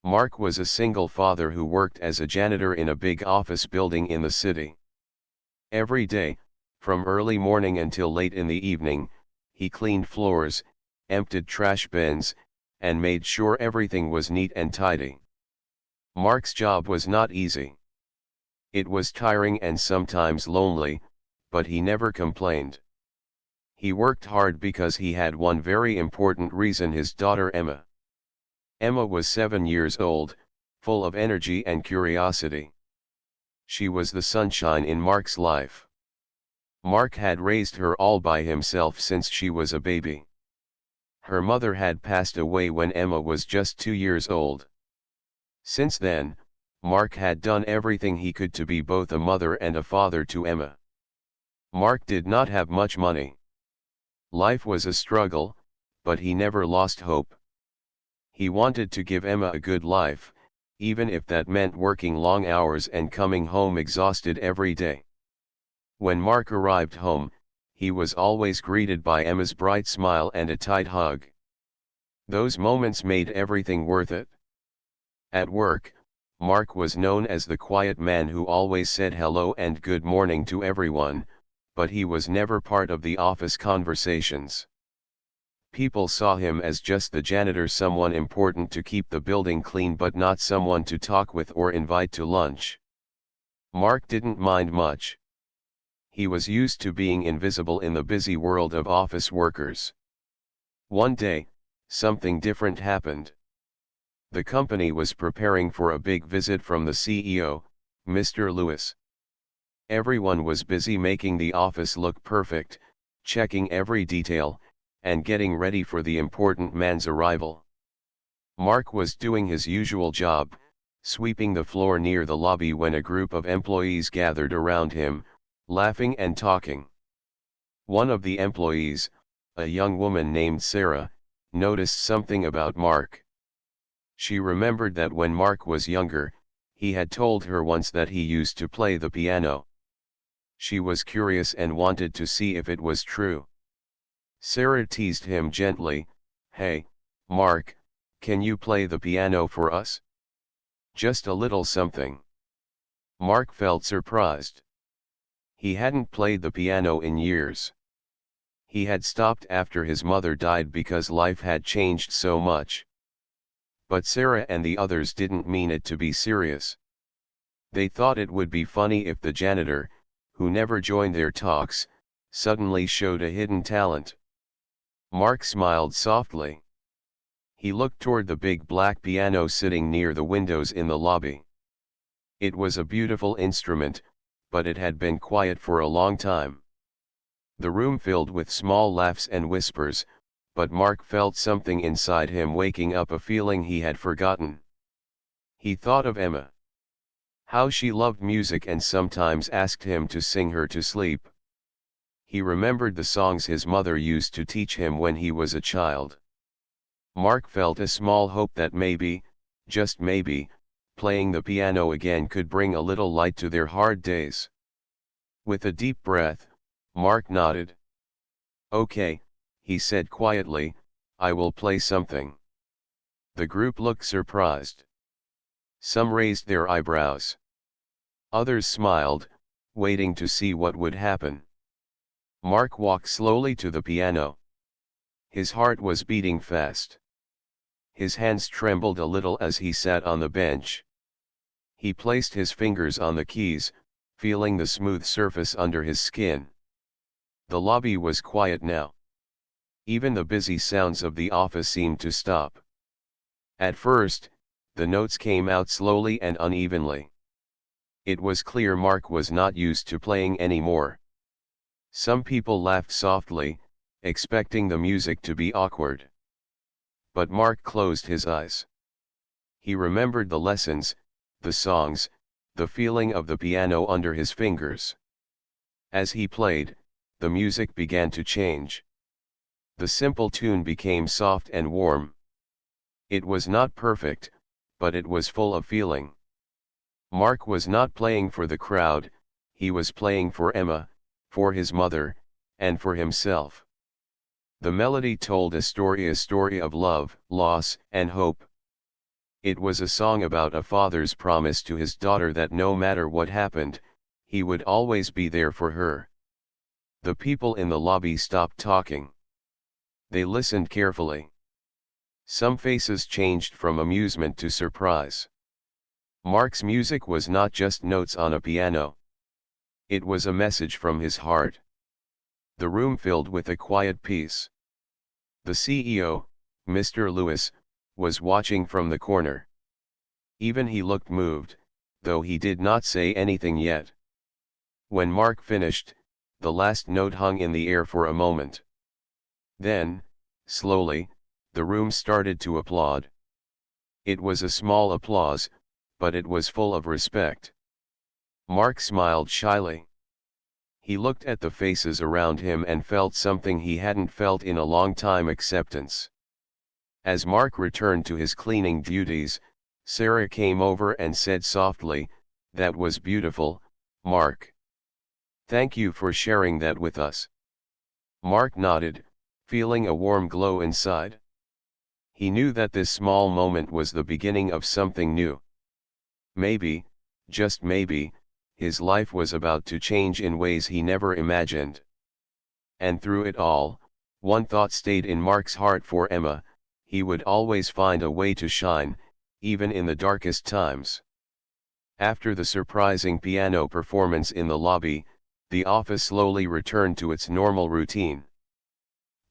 Mark was a single father who worked as a janitor in a big office building in the city. Every day, from early morning until late in the evening, he cleaned floors, emptied trash bins, and made sure everything was neat and tidy. Mark's job was not easy. It was tiring and sometimes lonely, but he never complained. He worked hard because he had one very important reason: his daughter Emma. Emma was 7 years old, full of energy and curiosity. She was the sunshine in Mark's life. Mark had raised her all by himself since she was a baby. Her mother had passed away when Emma was just 2 years old. Since then, Mark had done everything he could to be both a mother and a father to Emma. Mark did not have much money. Life was a struggle, but he never lost hope. He wanted to give Emma a good life, even if that meant working long hours and coming home exhausted every day. When Mark arrived home, he was always greeted by Emma's bright smile and a tight hug. Those moments made everything worth it. At work, Mark was known as the quiet man who always said hello and good morning to everyone, but he was never part of the office conversations. People saw him as just the janitor, someone important to keep the building clean but not someone to talk with or invite to lunch. Mark didn't mind much. He was used to being invisible in the busy world of office workers. One day, something different happened. The company was preparing for a big visit from the CEO, Mr. Lewis. Everyone was busy making the office look perfect, checking every detail, and getting ready for the important man's arrival. Mark was doing his usual job, sweeping the floor near the lobby, when a group of employees gathered around him, laughing and talking. One of the employees, a young woman named Sarah, noticed something about Mark. She remembered that when Mark was younger, he had told her once that he used to play the piano. She was curious and wanted to see if it was true. Sarah teased him gently, "Hey, Mark, can you play the piano for us? Just a little something." Mark felt surprised. He hadn't played the piano in years. He had stopped after his mother died because life had changed so much. But Sarah and the others didn't mean it to be serious. They thought it would be funny if the janitor, who never joined their talks, suddenly showed a hidden talent. Mark smiled softly. He looked toward the big black piano sitting near the windows in the lobby. It was a beautiful instrument, but it had been quiet for a long time. The room filled with small laughs and whispers, but Mark felt something inside him waking up, a feeling he had forgotten. He thought of Emma. How she loved music and sometimes asked him to sing her to sleep. He remembered the songs his mother used to teach him when he was a child. Mark felt a small hope that maybe, just maybe, playing the piano again could bring a little light to their hard days. With a deep breath, Mark nodded. "Okay," he said quietly, "I will play something." The group looked surprised. Some raised their eyebrows. Others smiled, waiting to see what would happen. Mark walked slowly to the piano. His heart was beating fast. His hands trembled a little as he sat on the bench. He placed his fingers on the keys, feeling the smooth surface under his skin. The lobby was quiet now. Even the busy sounds of the office seemed to stop. At first, the notes came out slowly and unevenly. It was clear Mark was not used to playing anymore. Some people laughed softly, expecting the music to be awkward. But Mark closed his eyes. He remembered the lessons, the songs, the feeling of the piano under his fingers. As he played, the music began to change. The simple tune became soft and warm. It was not perfect, but it was full of feeling. Mark was not playing for the crowd, he was playing for Emma, for his mother, and for himself. The melody told a story of love, loss, and hope. It was a song about a father's promise to his daughter that no matter what happened, he would always be there for her. The people in the lobby stopped talking. They listened carefully. Some faces changed from amusement to surprise. Mark's music was not just notes on a piano. It was a message from his heart. The room filled with a quiet peace. The CEO, Mr. Lewis, was watching from the corner. Even he looked moved, though he did not say anything yet. When Mark finished, the last note hung in the air for a moment. Then, slowly, the room started to applaud. It was a small applause, but it was full of respect. Mark smiled shyly. He looked at the faces around him and felt something he hadn't felt in a long time: acceptance. As Mark returned to his cleaning duties, Sarah came over and said softly, "That was beautiful, Mark. Thank you for sharing that with us." Mark nodded, feeling a warm glow inside. He knew that this small moment was the beginning of something new. Maybe, just maybe, his life was about to change in ways he never imagined. And through it all, one thought stayed in Mark's heart: for Emma, he would always find a way to shine, even in the darkest times. After the surprising piano performance in the lobby, the office slowly returned to its normal routine.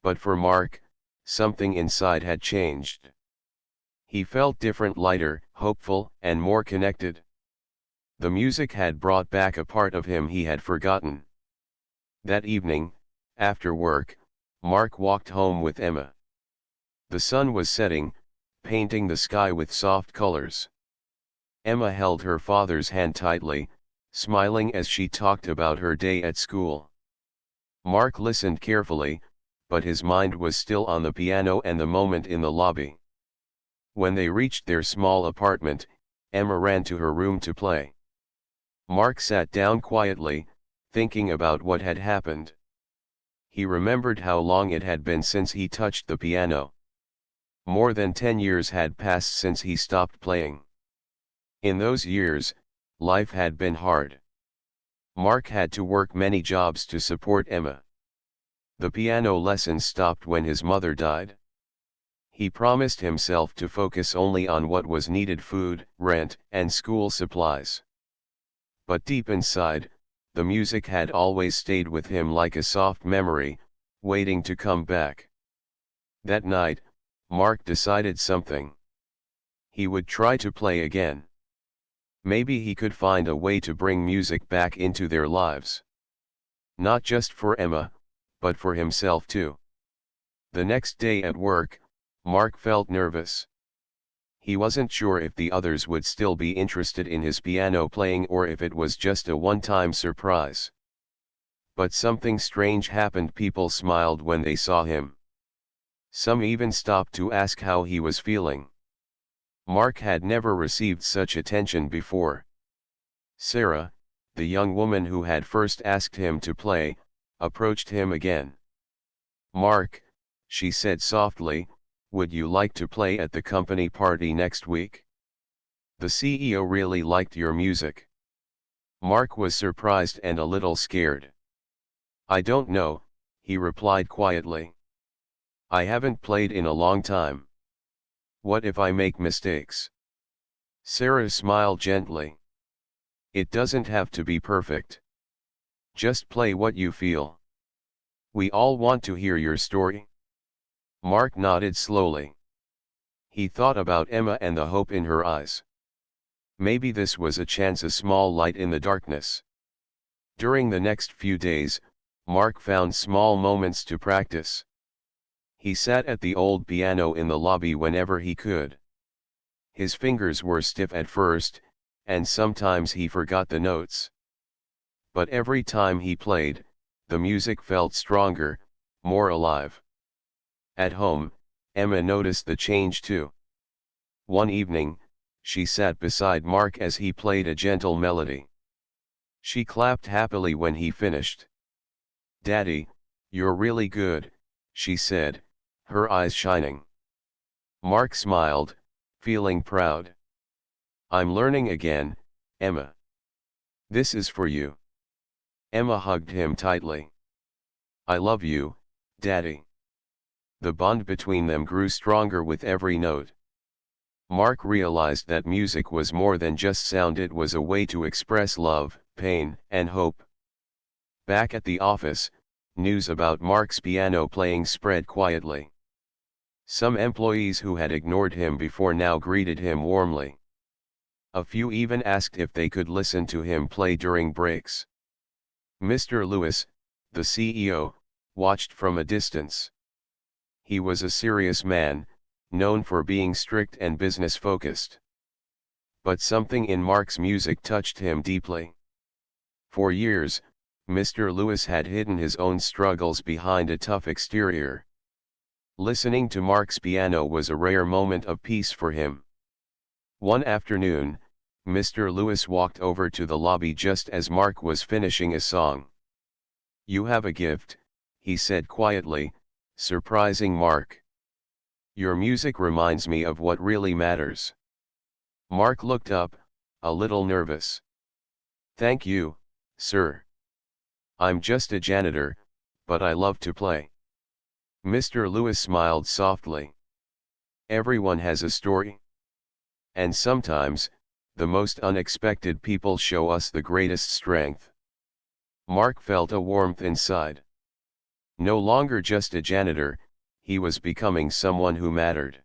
But for Mark, something inside had changed. He felt different: lighter, hopeful, and more connected. The music had brought back a part of him he had forgotten. That evening, after work, Mark walked home with Emma. The sun was setting, painting the sky with soft colors. Emma held her father's hand tightly, smiling as she talked about her day at school. Mark listened carefully, but his mind was still on the piano and the moment in the lobby. When they reached their small apartment, Emma ran to her room to play. Mark sat down quietly, thinking about what had happened. He remembered how long it had been since he touched the piano. More than 10 years had passed since he stopped playing. In those years, life had been hard. Mark had to work many jobs to support Emma. The piano lessons stopped when his mother died. He promised himself to focus only on what was needed: food, rent, and school supplies. But deep inside, the music had always stayed with him like a soft memory, waiting to come back. That night, Mark decided something. He would try to play again. Maybe he could find a way to bring music back into their lives. Not just for Emma, but for himself too. The next day at work, Mark felt nervous. He wasn't sure if the others would still be interested in his piano playing or if it was just a one-time surprise. But something strange happened: people smiled when they saw him. Some even stopped to ask how he was feeling. Mark had never received such attention before. Sarah, the young woman who had first asked him to play, approached him again. "Mark," she said softly, "would you like to play at the company party next week? The CEO really liked your music." Mark was surprised and a little scared. "I don't know," he replied quietly. "I haven't played in a long time. What if I make mistakes?" Sarah smiled gently. "It doesn't have to be perfect. Just play what you feel. We all want to hear your story." Mark nodded slowly. He thought about Emma and the hope in her eyes. Maybe this was a chance, a small light in the darkness. During the next few days, Mark found small moments to practice. He sat at the old piano in the lobby whenever he could. His fingers were stiff at first, and sometimes he forgot the notes. But every time he played, the music felt stronger, more alive. At home, Emma noticed the change too. One evening, she sat beside Mark as he played a gentle melody. She clapped happily when he finished. "Daddy, you're really good," she said, her eyes shining. Mark smiled, feeling proud. "I'm learning again, Emma. This is for you." Emma hugged him tightly. "I love you, Daddy." The bond between them grew stronger with every note. Mark realized that music was more than just sound, it was a way to express love, pain, and hope. Back at the office, news about Mark's piano playing spread quietly. Some employees who had ignored him before now greeted him warmly. A few even asked if they could listen to him play during breaks. Mr. Lewis, the CEO, watched from a distance. He was a serious man, known for being strict and business-focused. But something in Mark's music touched him deeply. For years, Mr. Lewis had hidden his own struggles behind a tough exterior. Listening to Mark's piano was a rare moment of peace for him. One afternoon, Mr. Lewis walked over to the lobby just as Mark was finishing a song. "You have a gift," he said quietly, surprising Mark. "Your music reminds me of what really matters." Mark looked up, a little nervous. "Thank you, sir. I'm just a janitor, but I love to play." Mr. Lewis smiled softly. "Everyone has a story. And sometimes, the most unexpected people show us the greatest strength." Mark felt a warmth inside. No longer just a janitor, he was becoming someone who mattered.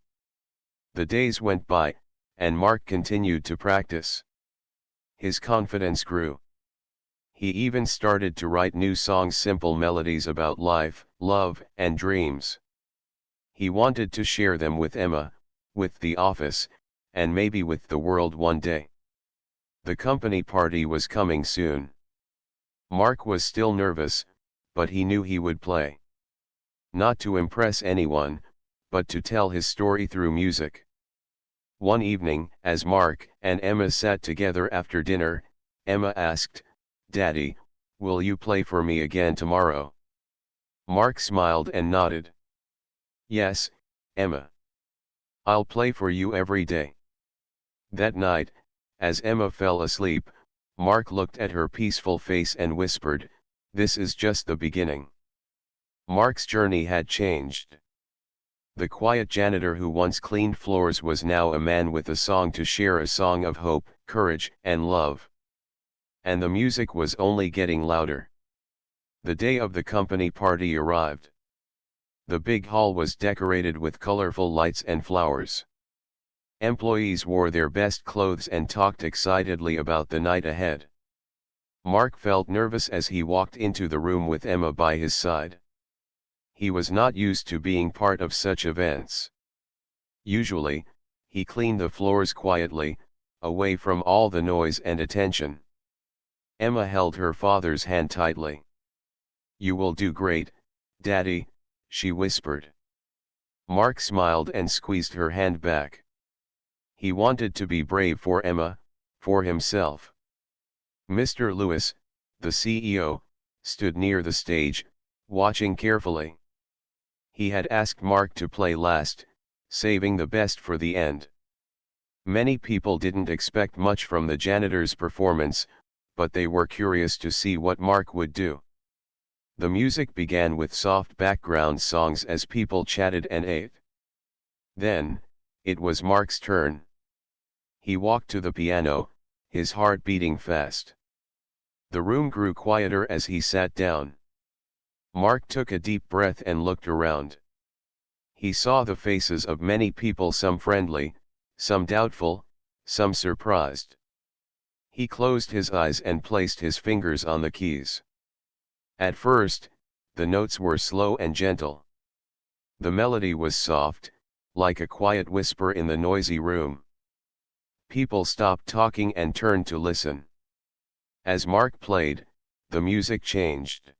The days went by, and Mark continued to practice. His confidence grew. He even started to write new songs, simple melodies about life, love, and dreams. He wanted to share them with Emma, with the office, and maybe with the world one day. The company party was coming soon. Mark was still nervous, but he knew he would play. Not to impress anyone, but to tell his story through music. One evening, as Mark and Emma sat together after dinner, Emma asked, "Daddy, will you play for me again tomorrow?" Mark smiled and nodded. "Yes, Emma. I'll play for you every day." That night, as Emma fell asleep, Mark looked at her peaceful face and whispered, "This is just the beginning." Mark's journey had changed. The quiet janitor who once cleaned floors was now a man with a song to share, a song of hope, courage, and love. And the music was only getting louder. The day of the company party arrived. The big hall was decorated with colorful lights and flowers. Employees wore their best clothes and talked excitedly about the night ahead. Mark felt nervous as he walked into the room with Emma by his side. He was not used to being part of such events. Usually, he cleaned the floors quietly, away from all the noise and attention. Emma held her father's hand tightly. "You will do great, Daddy," she whispered. Mark smiled and squeezed her hand back. He wanted to be brave for Emma, for himself. Mr. Lewis, the CEO, stood near the stage, watching carefully. He had asked Mark to play last, saving the best for the end. Many people didn't expect much from the janitor's performance, but they were curious to see what Mark would do. The music began with soft background songs as people chatted and ate. Then, it was Mark's turn. He walked to the piano, his heart beating fast. The room grew quieter as he sat down. Mark took a deep breath and looked around. He saw the faces of many people, some friendly, some doubtful, some surprised. He closed his eyes and placed his fingers on the keys. At first, the notes were slow and gentle. The melody was soft, like a quiet whisper in the noisy room. People stopped talking and turned to listen. As Mark played, the music changed.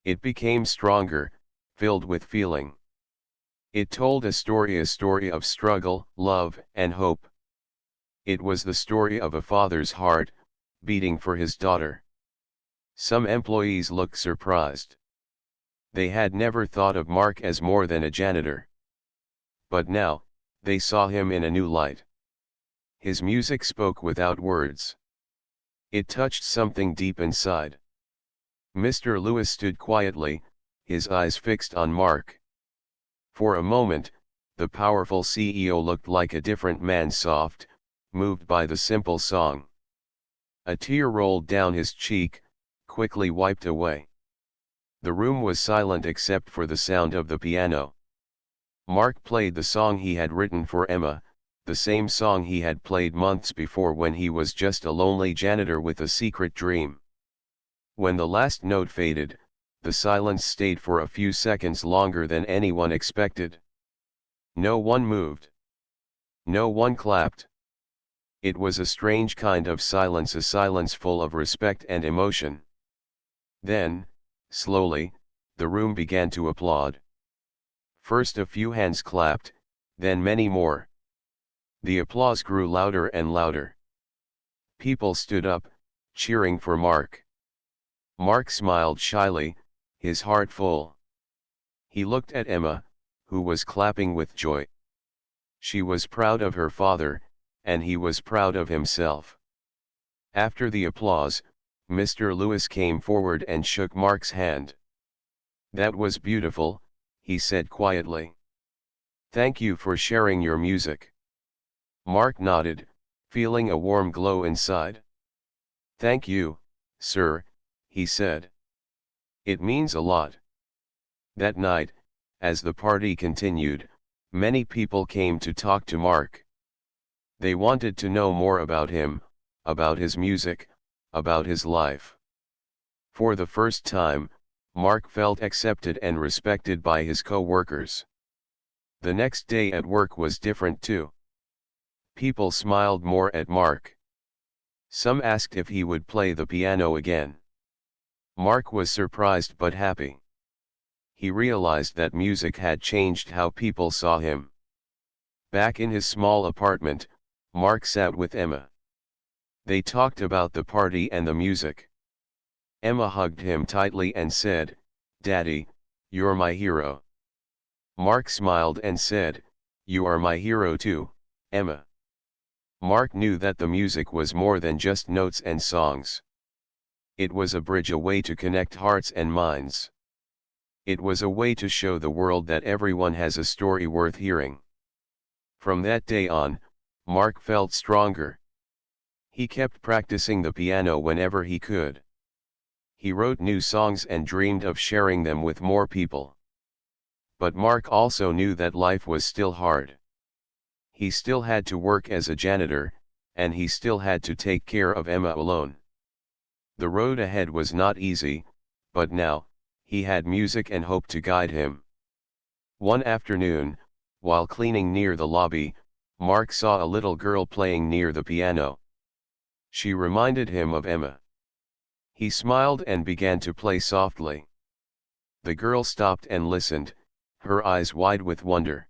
It became stronger, filled with feeling. It told a story of struggle, love, and hope. It was the story of a father's heart, beating for his daughter. Some employees looked surprised. They had never thought of Mark as more than a janitor. But now, They saw him in a new light. His music spoke without words. It touched something deep inside. Mr. Lewis stood quietly, his eyes fixed on Mark. For a moment, the powerful CEO looked like a different man, soft, moved by the simple song. A tear rolled down his cheek, quickly wiped away. The room was silent except for the sound of the piano. Mark played the song he had written for Emma, the same song he had played months before when he was just a lonely janitor with a secret dream. When the last note faded, the silence stayed for a few seconds longer than anyone expected. No one moved. No one clapped. It was a strange kind of silence, a silence full of respect and emotion. Then, slowly, the room began to applaud. First a few hands clapped, then many more. The applause grew louder and louder. People stood up, cheering for Mark. Mark smiled shyly, his heart full. He looked at Emma, who was clapping with joy. She was proud of her father, and he was proud of himself. After the applause, Mr. Lewis came forward and shook Mark's hand. "That was beautiful," he said quietly. "Thank you for sharing your music." Mark nodded, feeling a warm glow inside. "Thank you, sir," he said. "It means a lot." That night, as the party continued, many people came to talk to Mark. They wanted to know more about him, about his music, about his life. For the first time, Mark felt accepted and respected by his co-workers. The next day at work was different too. People smiled more at Mark. Some asked if he would play the piano again. Mark was surprised but happy. He realized that music had changed how people saw him. Back in his small apartment, Mark sat with Emma. They talked about the party and the music. Emma hugged him tightly and said, "Daddy, you're my hero." Mark smiled and said, "You are my hero too, Emma." Mark knew that the music was more than just notes and songs. It was a bridge, a way to connect hearts and minds. It was a way to show the world that everyone has a story worth hearing. From that day on, Mark felt stronger. He kept practicing the piano whenever he could. He wrote new songs and dreamed of sharing them with more people. But Mark also knew that life was still hard. He still had to work as a janitor, and he still had to take care of Emma alone. The road ahead was not easy, but now, he had music and hope to guide him. One afternoon, while cleaning near the lobby, Mark saw a little girl playing near the piano. She reminded him of Emma. He smiled and began to play softly. The girl stopped and listened, her eyes wide with wonder.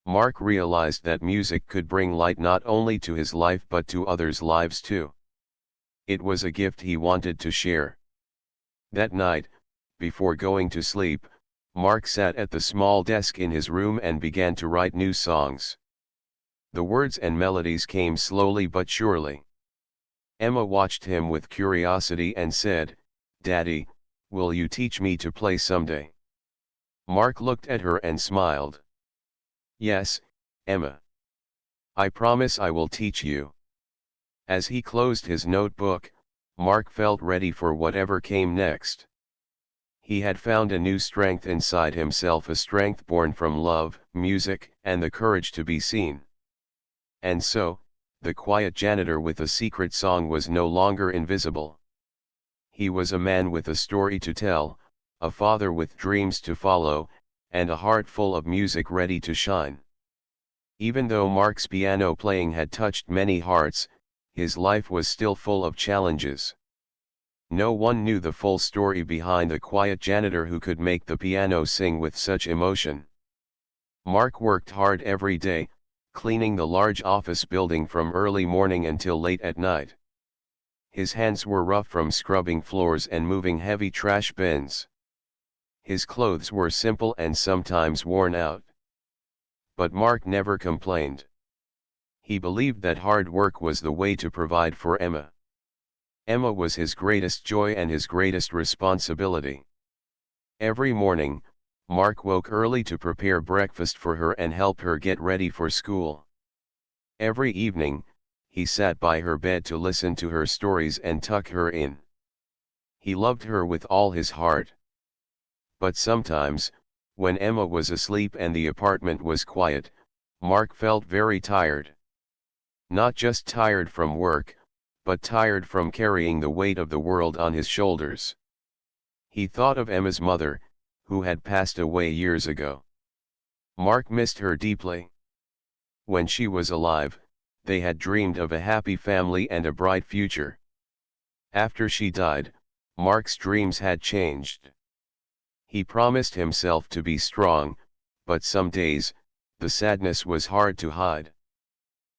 Mark realized that music could bring light not only to his life but to others' lives too. It was a gift he wanted to share. That night, before going to sleep, Mark sat at the small desk in his room and began to write new songs. The words and melodies came slowly but surely. Emma watched him with curiosity and said, "Daddy, will you teach me to play someday?" Mark looked at her and smiled. "Yes, Emma. I promise I will teach you." As he closed his notebook, Mark felt ready for whatever came next. He had found a new strength inside himself, a strength born from love, music, and the courage to be seen. And so, the quiet janitor with a secret song was no longer invisible. He was a man with a story to tell, a father with dreams to follow, and a heart full of music ready to shine. Even though Mark's piano playing had touched many hearts, his life was still full of challenges. No one knew the full story behind the quiet janitor who could make the piano sing with such emotion. Mark worked hard every day, cleaning the large office building from early morning until late at night. His hands were rough from scrubbing floors and moving heavy trash bins. His clothes were simple and sometimes worn out. But Mark never complained. He believed that hard work was the way to provide for Emma. Emma was his greatest joy and his greatest responsibility. Every morning, Mark woke early to prepare breakfast for her and help her get ready for school. Every evening, he sat by her bed to listen to her stories and tuck her in. He loved her with all his heart. But sometimes, when Emma was asleep and the apartment was quiet, Mark felt very tired. Not just tired from work, but tired from carrying the weight of the world on his shoulders. He thought of Emma's mother, who had passed away years ago. Mark missed her deeply. When she was alive, they had dreamed of a happy family and a bright future. After she died, Mark's dreams had changed. He promised himself to be strong, but some days, the sadness was hard to hide.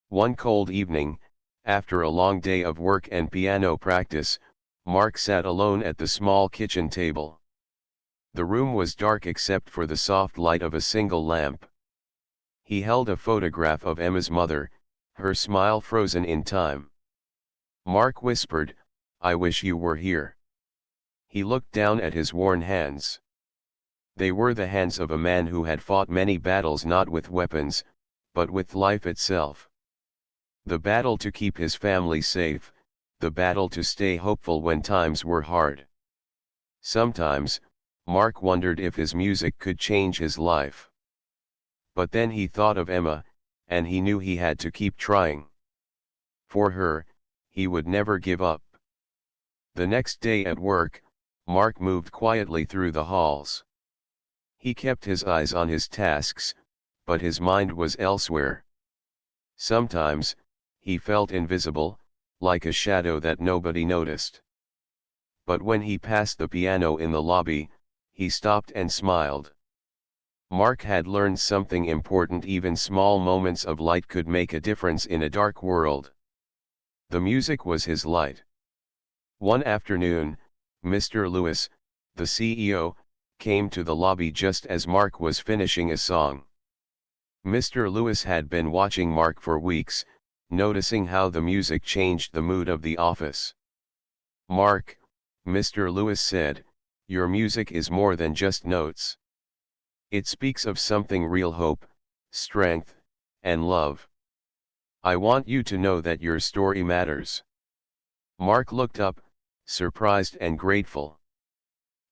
One cold evening, after a long day of work and piano practice, Mark sat alone at the small kitchen table. The room was dark except for the soft light of a single lamp. He held a photograph of Emma's mother, her smile frozen in time. Mark whispered, "I wish you were here." He looked down at his worn hands. They were the hands of a man who had fought many battles not with weapons, but with life itself. The battle to keep his family safe, the battle to stay hopeful when times were hard. Sometimes, Mark wondered if his music could change his life. But then he thought of Emma, and he knew he had to keep trying. For her, he would never give up. The next day at work, Mark moved quietly through the halls. He kept his eyes on his tasks, but his mind was elsewhere. Sometimes, he felt invisible, like a shadow that nobody noticed. But when he passed the piano in the lobby, he stopped and smiled. Mark had learned something important: even small moments of light could make a difference in a dark world. The music was his light. One afternoon, Mr. Lewis, the CEO, came to the lobby just as Mark was finishing a song. Mr. Lewis had been watching Mark for weeks, noticing how the music changed the mood of the office. "Mark," Mr. Lewis said, "your music is more than just notes. It speaks of something real: hope, strength, and love. I want you to know that your story matters." Mark looked up, surprised and grateful.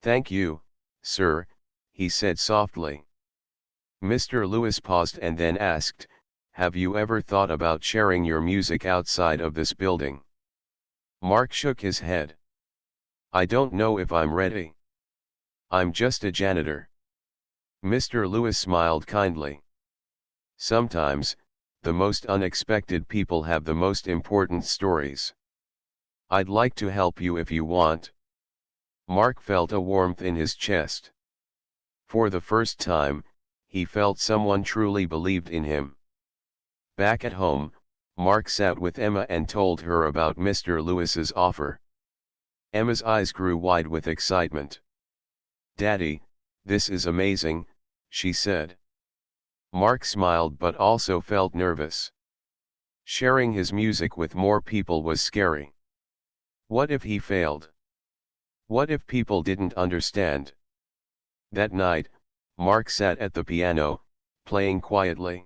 "Thank you, sir," he said softly. Mr. Lewis paused and then asked, "Have you ever thought about sharing your music outside of this building?" Mark shook his head. "I don't know if I'm ready. I'm just a janitor." Mr. Lewis smiled kindly. "Sometimes, the most unexpected people have the most important stories. I'd like to help you if you want." Mark felt a warmth in his chest. For the first time, he felt someone truly believed in him. Back at home, Mark sat with Emma and told her about Mr. Lewis's offer. Emma's eyes grew wide with excitement. "Daddy, this is amazing," she said. Mark smiled but also felt nervous. Sharing his music with more people was scary. What if he failed? What if people didn't understand? That night, Mark sat at the piano, playing quietly.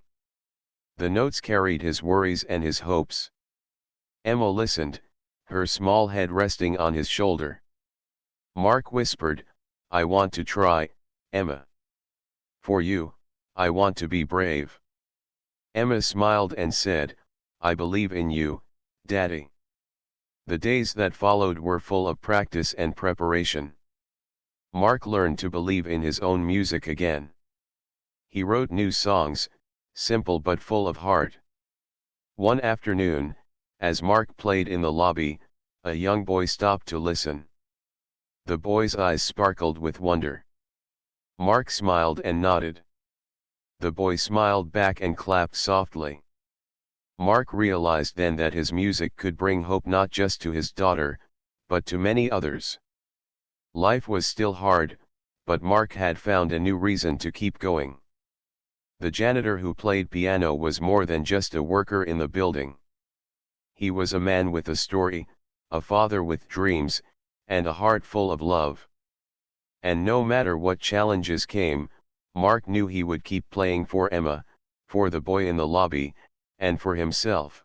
The notes carried his worries and his hopes. Emma listened, her small head resting on his shoulder. Mark whispered, "I want to try, Emma. For you, I want to be brave." Emma smiled and said, "I believe in you, Daddy." The days that followed were full of practice and preparation. Mark learned to believe in his own music again. He wrote new songs, simple but full of heart. One afternoon, as Mark played in the lobby, a young boy stopped to listen. The boy's eyes sparkled with wonder. Mark smiled and nodded. The boy smiled back and clapped softly. Mark realized then that his music could bring hope not just to his daughter, but to many others. Life was still hard, but Mark had found a new reason to keep going. The janitor who played piano was more than just a worker in the building. He was a man with a story, a father with dreams, and a heart full of love. And no matter what challenges came, Mark knew he would keep playing for Emma, for the boy in the lobby, and for himself.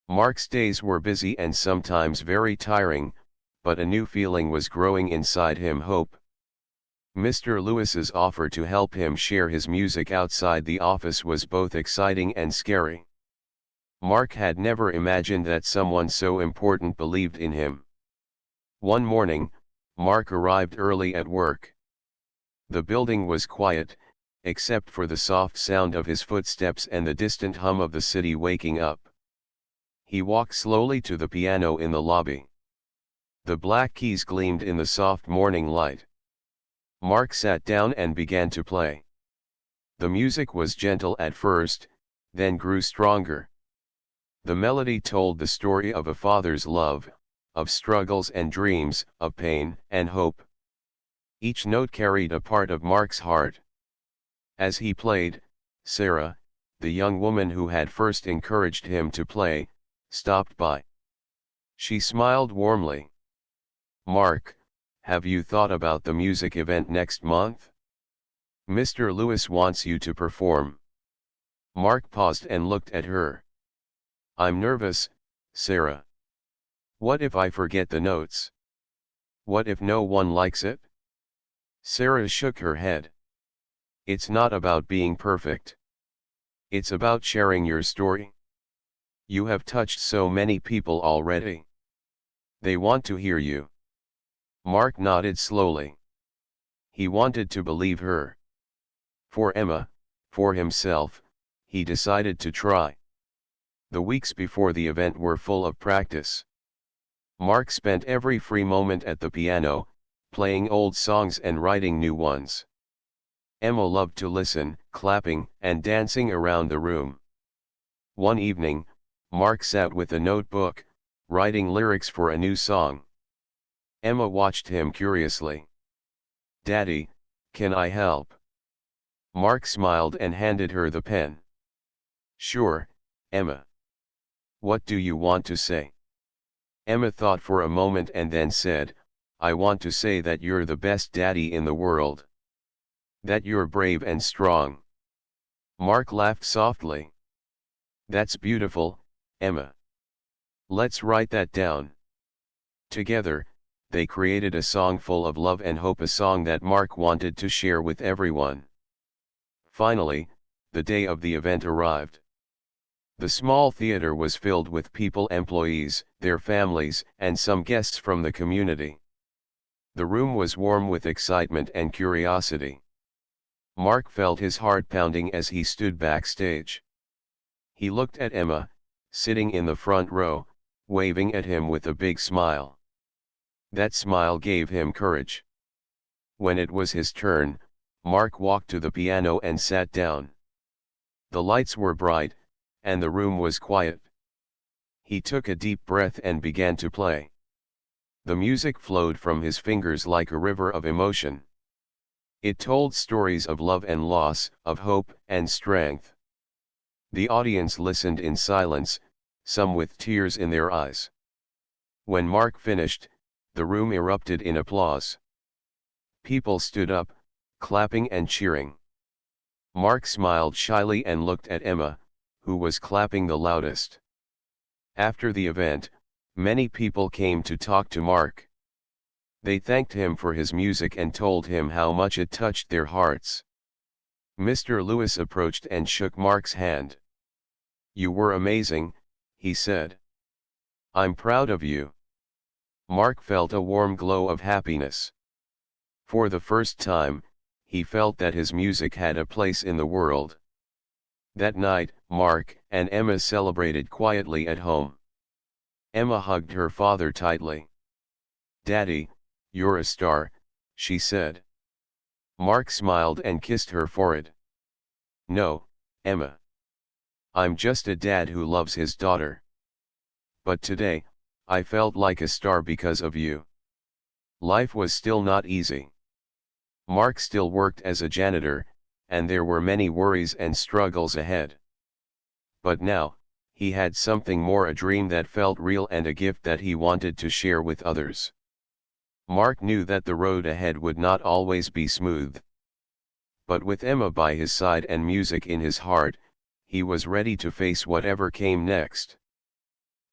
Mark's days were busy and sometimes very tiring, but a new feeling was growing inside him: hope. Mr. Lewis's offer to help him share his music outside the office was both exciting and scary. Mark had never imagined that someone so important believed in him. One morning, Mark arrived early at work. The building was quiet, except for the soft sound of his footsteps and the distant hum of the city waking up. He walked slowly to the piano in the lobby. The black keys gleamed in the soft morning light. Mark sat down and began to play. The music was gentle at first, then grew stronger. The melody told the story of a father's love, of struggles and dreams, of pain and hope. Each note carried a part of Mark's heart. As he played, Sarah, the young woman who had first encouraged him to play, stopped by. She smiled warmly. "Mark, have you thought about the music event next month? Mr. Lewis wants you to perform." Mark paused and looked at her. "I'm nervous, Sarah. What if I forget the notes? What if no one likes it?" Sarah shook her head. "It's not about being perfect. It's about sharing your story. You have touched so many people already. They want to hear you." Mark nodded slowly. He wanted to believe her. For Emma, for himself, he decided to try. The weeks before the event were full of practice. Mark spent every free moment at the piano, playing old songs and writing new ones. Emma loved to listen, clapping and dancing around the room. One evening, Mark sat with a notebook, writing lyrics for a new song. Emma watched him curiously. "Daddy, can I help?" Mark smiled and handed her the pen. "Sure, Emma. What do you want to say?" Emma thought for a moment and then said, "I want to say that you're the best daddy in the world. That you're brave and strong." Mark laughed softly. "That's beautiful, Emma. Let's write that down." Together, they created a song full of love and hope, a song that Mark wanted to share with everyone. Finally, the day of the event arrived. The small theater was filled with people, employees, their families, and some guests from the community. The room was warm with excitement and curiosity. Mark felt his heart pounding as he stood backstage. He looked at Emma, sitting in the front row, waving at him with a big smile. That smile gave him courage. When it was his turn, Mark walked to the piano and sat down. The lights were bright, and the room was quiet. He took a deep breath and began to play. The music flowed from his fingers like a river of emotion. It told stories of love and loss, of hope and strength. The audience listened in silence, some with tears in their eyes. When Mark finished, the room erupted in applause. People stood up, clapping and cheering. Mark smiled shyly and looked at Emma, who was clapping the loudest. After the event, many people came to talk to Mark. They thanked him for his music and told him how much it touched their hearts. Mr. Lewis approached and shook Mark's hand. "You were amazing," he said. "I'm proud of you." Mark felt a warm glow of happiness. For the first time, he felt that his music had a place in the world. That night, Mark and Emma celebrated quietly at home. Emma hugged her father tightly. "Daddy, you're a star," she said. Mark smiled and kissed her forehead. "No, Emma. I'm just a dad who loves his daughter. But today, I felt like a star because of you." Life was still not easy. Mark still worked as a janitor, and there were many worries and struggles ahead. But now, he had something more, a dream that felt real and a gift that he wanted to share with others. Mark knew that the road ahead would not always be smooth. But with Emma by his side and music in his heart, he was ready to face whatever came next.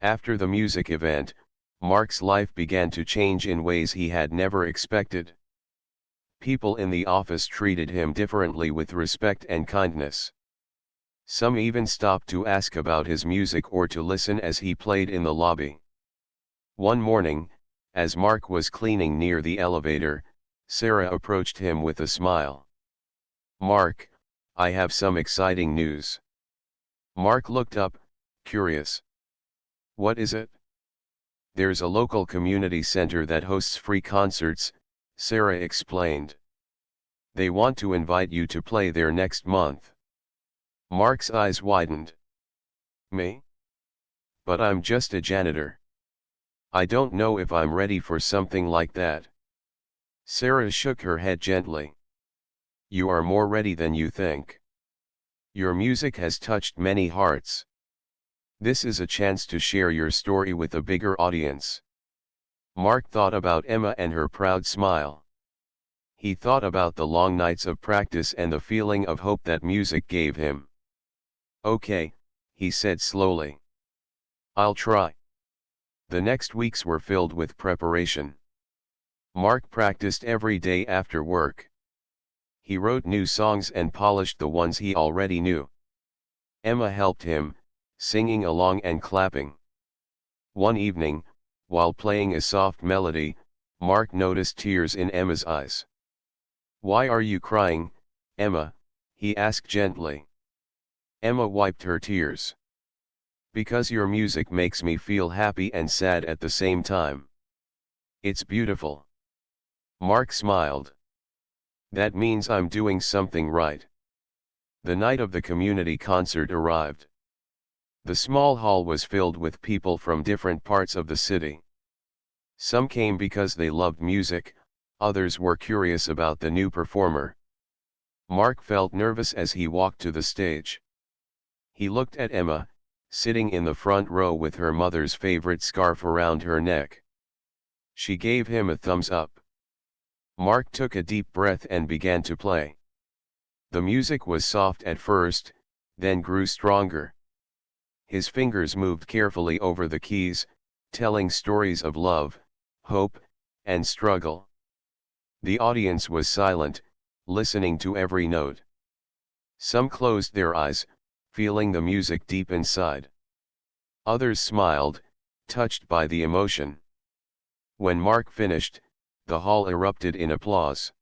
After the music event, Mark's life began to change in ways he had never expected. People in the office treated him differently with respect and kindness. Some even stopped to ask about his music or to listen as he played in the lobby. One morning, as Mark was cleaning near the elevator, Sarah approached him with a smile. "Mark, I have some exciting news." Mark looked up, curious. "What is it?" "There's a local community center that hosts free concerts," Sarah explained. "They want to invite you to play there next month." Mark's eyes widened. "Me? But I'm just a janitor. I don't know if I'm ready for something like that." Sarah shook her head gently. "You are more ready than you think. Your music has touched many hearts. This is a chance to share your story with a bigger audience." Mark thought about Emma and her proud smile. He thought about the long nights of practice and the feeling of hope that music gave him. "Okay," he said slowly. "I'll try." The next weeks were filled with preparation. Mark practiced every day after work. He wrote new songs and polished the ones he already knew. Emma helped him, singing along and clapping. One evening, while playing a soft melody, Mark noticed tears in Emma's eyes. "Why are you crying, Emma?" he asked gently. Emma wiped her tears. "Because your music makes me feel happy and sad at the same time. It's beautiful." Mark smiled. "That means I'm doing something right." The night of the community concert arrived. The small hall was filled with people from different parts of the city. Some came because they loved music, others were curious about the new performer. Mark felt nervous as he walked to the stage. He looked at Emma, sitting in the front row with her mother's favorite scarf around her neck. She gave him a thumbs up. Mark took a deep breath and began to play. The music was soft at first, then grew stronger. His fingers moved carefully over the keys, telling stories of love, hope, and struggle. The audience was silent, listening to every note. Some closed their eyes, feeling the music deep inside. Others smiled, touched by the emotion. When Mark finished, the hall erupted in applause.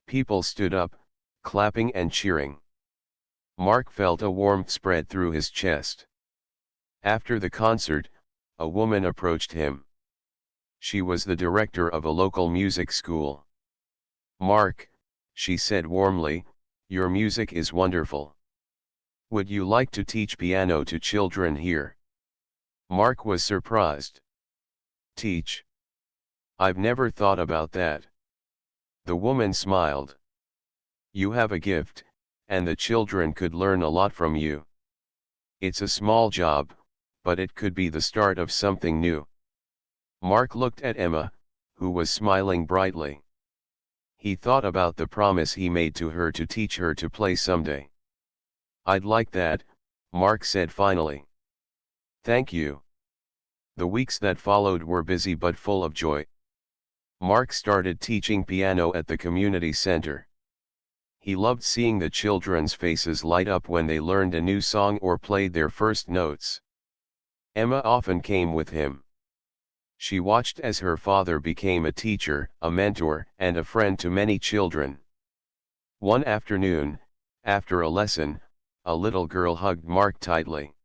People stood up, clapping and cheering. Mark felt a warmth spread through his chest. After the concert, a woman approached him. She was the director of a local music school. "Mark," she said warmly, "your music is wonderful. Would you like to teach piano to children here?" Mark was surprised. "Teach? I've never thought about that." The woman smiled. "You have a gift, and the children could learn a lot from you. It's a small job, but it could be the start of something new." Mark looked at Emma, who was smiling brightly. He thought about the promise he made to her to teach her to play someday. "I'd like that," Mark said finally. "Thank you." The weeks that followed were busy but full of joy. Mark started teaching piano at the community center. He loved seeing the children's faces light up when they learned a new song or played their first notes. Emma often came with him. She watched as her father became a teacher, a mentor, and a friend to many children. One afternoon, after a lesson, a little girl hugged Mark tightly.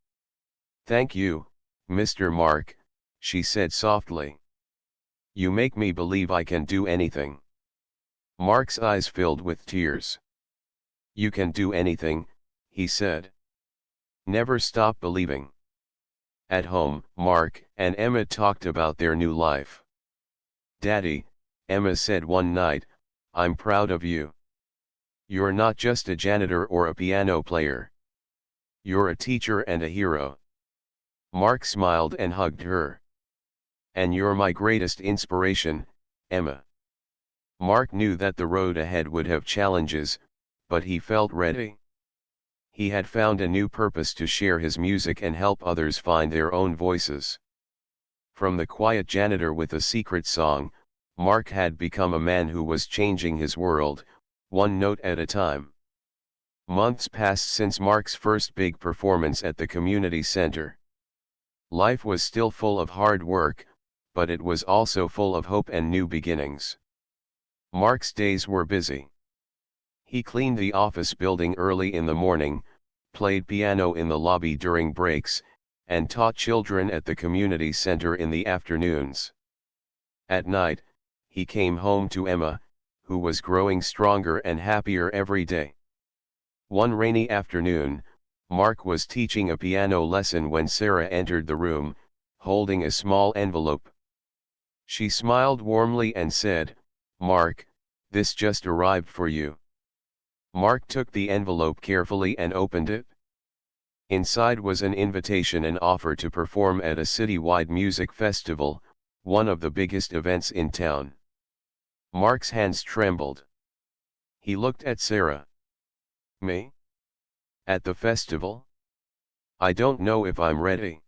"Thank you, Mr. Mark," she said softly. "You make me believe I can do anything." Mark's eyes filled with tears. "You can do anything," he said. "Never stop believing." At home, Mark and Emma talked about their new life. "Daddy," Emma said one night, "I'm proud of you." You're not just a janitor or a piano player. You're a teacher and a hero. Mark smiled and hugged her. And you're my greatest inspiration, Emma. Mark knew that the road ahead would have challenges, but he felt ready. He had found a new purpose to share his music and help others find their own voices. From the quiet janitor with a secret song, Mark had become a man who was changing his world, one note at a time. Months passed since Mark's first big performance at the community center. Life was still full of hard work, but it was also full of hope and new beginnings. Mark's days were busy. He cleaned the office building early in the morning, played piano in the lobby during breaks, and taught children at the community center in the afternoons. At night, he came home to Emma, who was growing stronger and happier every day. One rainy afternoon, Mark was teaching a piano lesson when Sarah entered the room, holding a small envelope. She smiled warmly and said, "Mark, this just arrived for you." Mark took the envelope carefully and opened it. Inside was an invitation and offer to perform at a city-wide music festival, one of the biggest events in town. Mark's hands trembled. He looked at Sarah. "Me? At the festival? I don't know if I'm ready."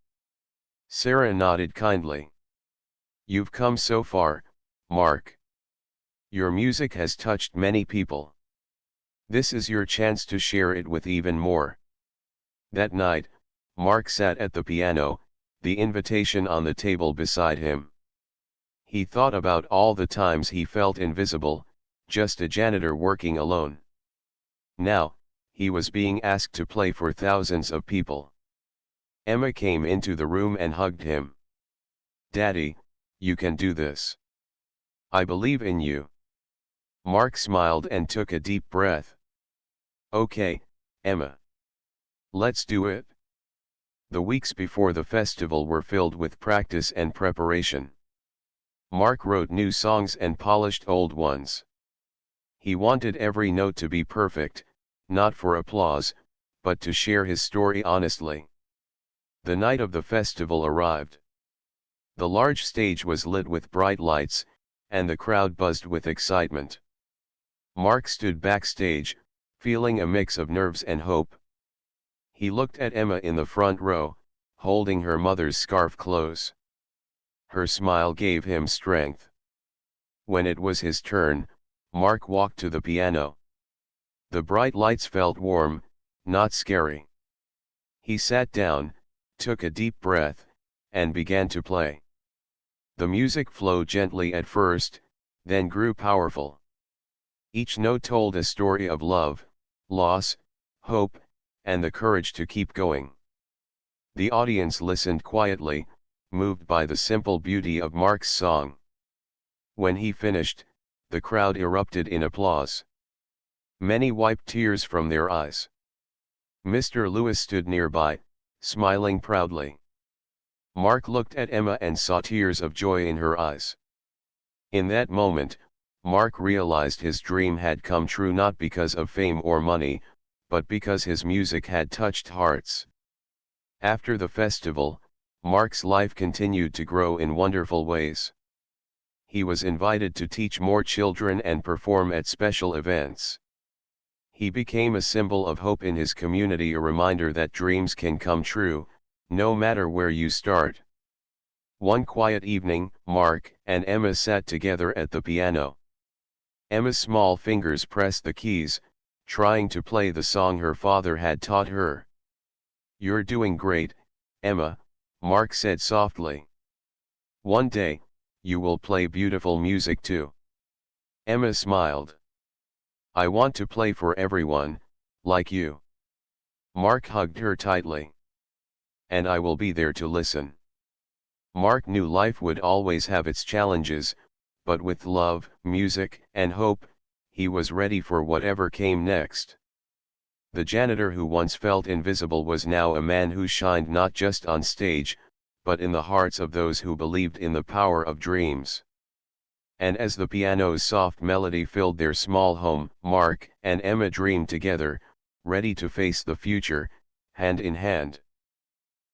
Sarah nodded kindly. "You've come so far, Mark. Your music has touched many people. This is your chance to share it with even more." That night, Mark sat at the piano, the invitation on the table beside him. He thought about all the times he felt invisible, just a janitor working alone. Now, he was being asked to play for thousands of people. Emma came into the room and hugged him. "Daddy, you can do this. I believe in you." Mark smiled and took a deep breath. "Okay, Emma. Let's do it." The weeks before the festival were filled with practice and preparation. Mark wrote new songs and polished old ones. He wanted every note to be perfect, not for applause, but to share his story honestly. The night of the festival arrived. The large stage was lit with bright lights, and the crowd buzzed with excitement. Mark stood backstage, feeling a mix of nerves and hope. He looked at Emma in the front row, holding her mother's scarf close. Her smile gave him strength. When it was his turn, Mark walked to the piano. The bright lights felt warm, not scary. He sat down, took a deep breath, and began to play. The music flowed gently at first, then grew powerful. Each note told a story of love, loss, hope, and the courage to keep going. The audience listened quietly, moved by the simple beauty of Mark's song. When he finished, the crowd erupted in applause. Many wiped tears from their eyes. Mr. Lewis stood nearby, smiling proudly. Mark looked at Emma and saw tears of joy in her eyes. In that moment, Mark realized his dream had come true not because of fame or money, but because his music had touched hearts. After the festival, Mark's life continued to grow in wonderful ways. He was invited to teach more children and perform at special events. He became a symbol of hope in his community, a reminder that dreams can come true, no matter where you start. One quiet evening, Mark and Emma sat together at the piano. Emma's small fingers pressed the keys, trying to play the song her father had taught her. "You're doing great, Emma," Mark said softly. "One day, you will play beautiful music too." Emma smiled. "I want to play for everyone, like you." Mark hugged her tightly. "And I will be there to listen." Mark knew life would always have its challenges, but with love, music, and hope, he was ready for whatever came next. The janitor who once felt invisible was now a man who shined not just on stage, but in the hearts of those who believed in the power of dreams. and as the piano's soft melody filled their small home, Mark and Emma dreamed together, ready to face the future, hand in hand.